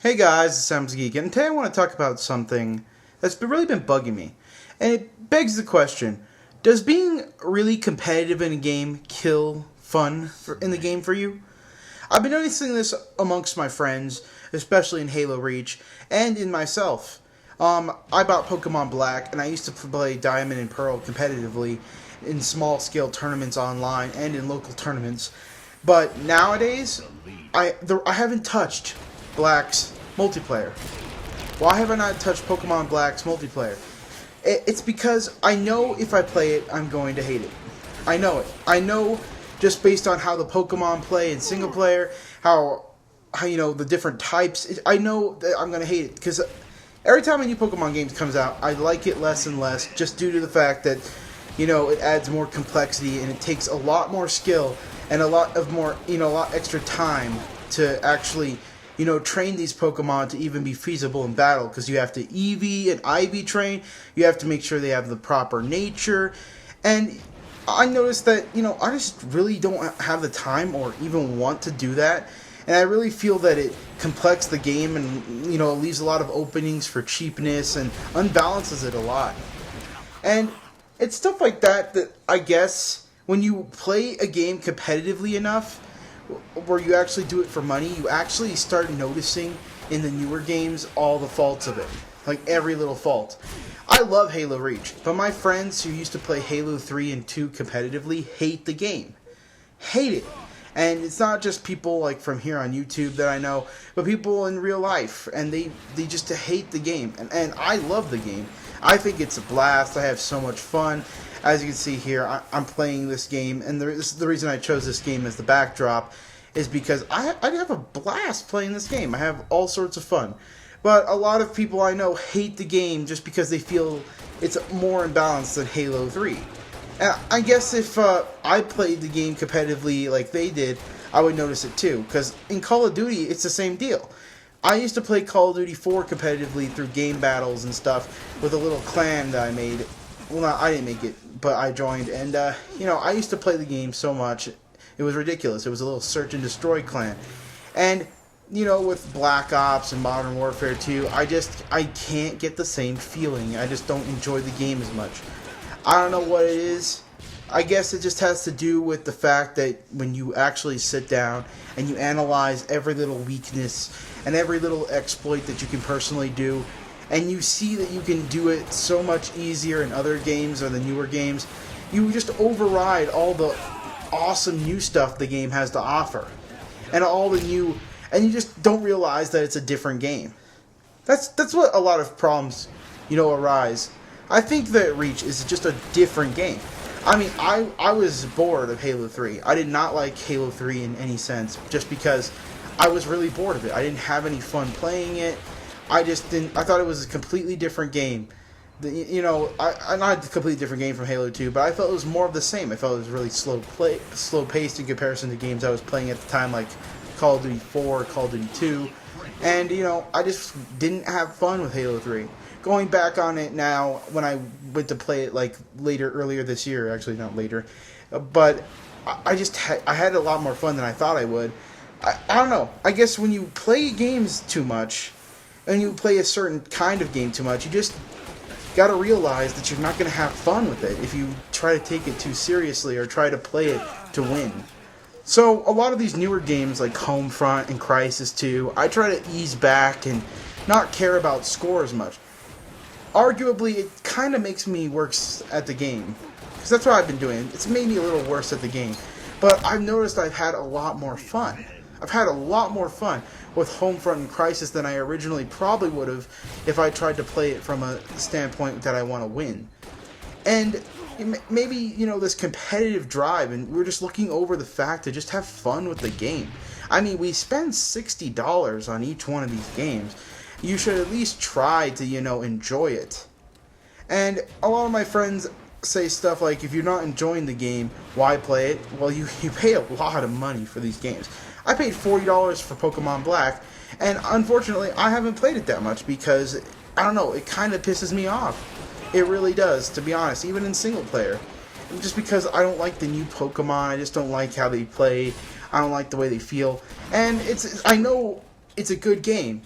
Hey guys, it's Sam's Geek, and today I want to talk about something that's really been bugging me. And it begs the question, does being really competitive in a game kill fun in the game for you? I've been noticing this amongst my friends, especially in Halo Reach, and in myself. I bought Pokemon Black, and I used to play Diamond and Pearl competitively in small-scale tournaments online and in local tournaments. But nowadays, I haven't touched Black's multiplayer. Why have I not touched Pokemon Black's multiplayer? It's because I know if I play it, I'm going to hate it. I know it. I know just based on how the Pokemon play in single player, how the different types. I know that I'm going to hate it because every time a new Pokemon game comes out, I like it less and less just due to the fact that it adds more complexity and it takes a lot more skill and a lot extra time to actually train these Pokemon to even be feasible in battle, because you have to EV and IV train, you have to make sure they have the proper nature, and I noticed that, I just really don't have the time or even want to do that, and I really feel that it complexes the game and, it leaves a lot of openings for cheapness and unbalances it a lot. And it's stuff like that I guess when you play a game competitively enough, where you actually do it for money, you actually start noticing in the newer games all the faults of it. Like every little fault. I love Halo Reach, but my friends who used to play Halo 3 and 2 competitively hate the game. Hate it. And it's not just people like from here on YouTube that I know, but people in real life. And they just hate the game. And I love the game. I think it's a blast. I have so much fun. As you can see here, I'm playing this game, and this is the reason I chose this game as the backdrop, is because I have a blast playing this game. I have all sorts of fun. But a lot of people I know hate the game just because they feel it's more imbalanced than Halo 3. And I guess if I played the game competitively like they did, I would notice it too. Because in Call of Duty, it's the same deal. I used to play Call of Duty 4 competitively through game battles and stuff with a little clan that I made. Well, no, I didn't make it, but I joined, and, I used to play the game so much, it was ridiculous. It was a little search and destroy clan. And, with Black Ops and Modern Warfare 2, I can't get the same feeling. I just don't enjoy the game as much. I don't know what it is. I guess it just has to do with the fact that when you actually sit down and you analyze every little weakness and every little exploit that you can personally do, and you see that you can do it so much easier in other games or the newer games, you just override all the awesome new stuff the game has to offer. And you just don't realize that it's a different game. That's what a lot of problems, arise. I think that Reach is just a different game. I mean, I was bored of Halo 3. I did not like Halo 3 in any sense, just because I was really bored of it. I didn't have any fun playing it. I thought it was a completely different game. I not a completely different game from Halo 2, but I felt it was more of the same. I felt it was really slow paced in comparison to games I was playing at the time, like Call of Duty 4, Call of Duty 2. And, I just didn't have fun with Halo 3. Going back on it now, when I went to play it earlier this year, actually not later, but I had a lot more fun than I thought I would. I don't know. I guess when you play games too much, and you play a certain kind of game too much, you just gotta realize that you're not gonna have fun with it if you try to take it too seriously or try to play it to win. So a lot of these newer games like Homefront and Crysis 2, I try to ease back and not care about score as much. Arguably, it kind of makes me worse at the game, because that's what I've been doing. It's made me a little worse at the game. But I've noticed I've had a lot more fun. I've had a lot more fun with Homefront and Crysis than I originally probably would have if I tried to play it from a standpoint that I want to win. And maybe, this competitive drive, and we're just looking over the fact to just have fun with the game. I mean, we spend $60 on each one of these games. You should at least try to, enjoy it. And a lot of my friends say stuff like, if you're not enjoying the game, why play it? Well, you pay a lot of money for these games. I paid $40 for Pokemon Black, and unfortunately, I haven't played it that much because, I don't know, it kind of pisses me off. It really does, to be honest, even in single player. Just because I don't like the new Pokemon, I just don't like how they play, I don't like the way they feel, and I know it's a good game,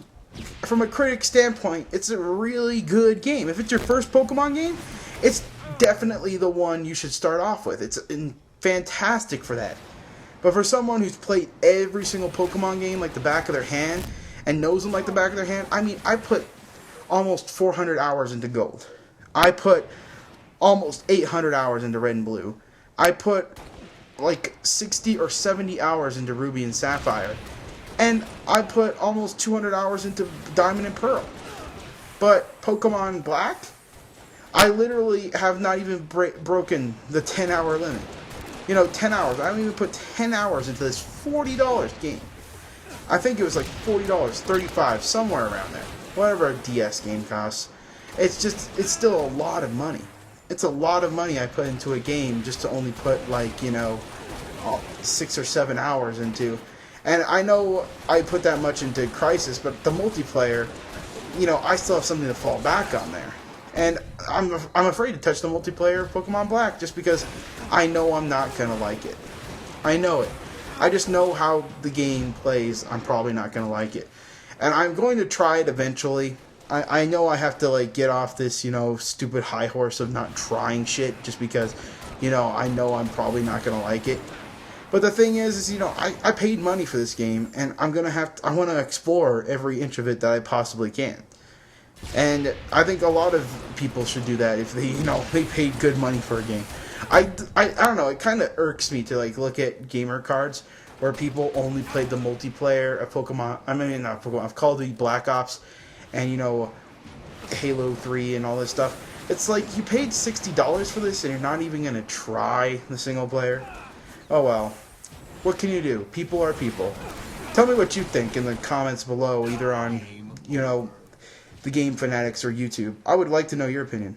from a critic standpoint, it's a really good game. If it's your first Pokemon game, it's definitely the one you should start off with. It's fantastic for that. But for someone who's played every single Pokemon game like the back of their hand and knows them like the back of their hand, I mean, I put almost 400 hours into Gold. I put almost 800 hours into Red and Blue. I put like 60 or 70 hours into Ruby and Sapphire. And I put almost 200 hours into Diamond and Pearl. But Pokemon Black, I literally have not even broken the 10-hour limit. 10 hours. I don't even put 10 hours into this $40 game. I think it was like $40, $35, somewhere around there. Whatever a DS game costs. It's still a lot of money. It's a lot of money I put into a game just to only put 6 or 7 hours into. And I know I put that much into Crisis, but the multiplayer, I still have something to fall back on there. And I'm afraid to touch the multiplayer of Pokemon Black just because I know I'm not going to like it. I know it. I just know how the game plays. I'm probably not going to like it. And I'm going to try it eventually. I know I have to get off this, stupid high horse of not trying shit just because, I know I'm probably not going to like it. But the thing is I paid money for this game, and I want to explore every inch of it that I possibly can. And I think a lot of people should do that if they, they paid good money for a game. I don't know, it kind of irks me to look at gamer cards where people only played the multiplayer of Pokemon, not Pokemon, of Call of Duty Black Ops and, Halo 3 and all this stuff. It's like you paid $60 for this and you're not even going to try the single player. Oh well, what can you do? People are people. Tell me what you think in the comments below, either on, the Game Fanatics or YouTube. I would like to know your opinion.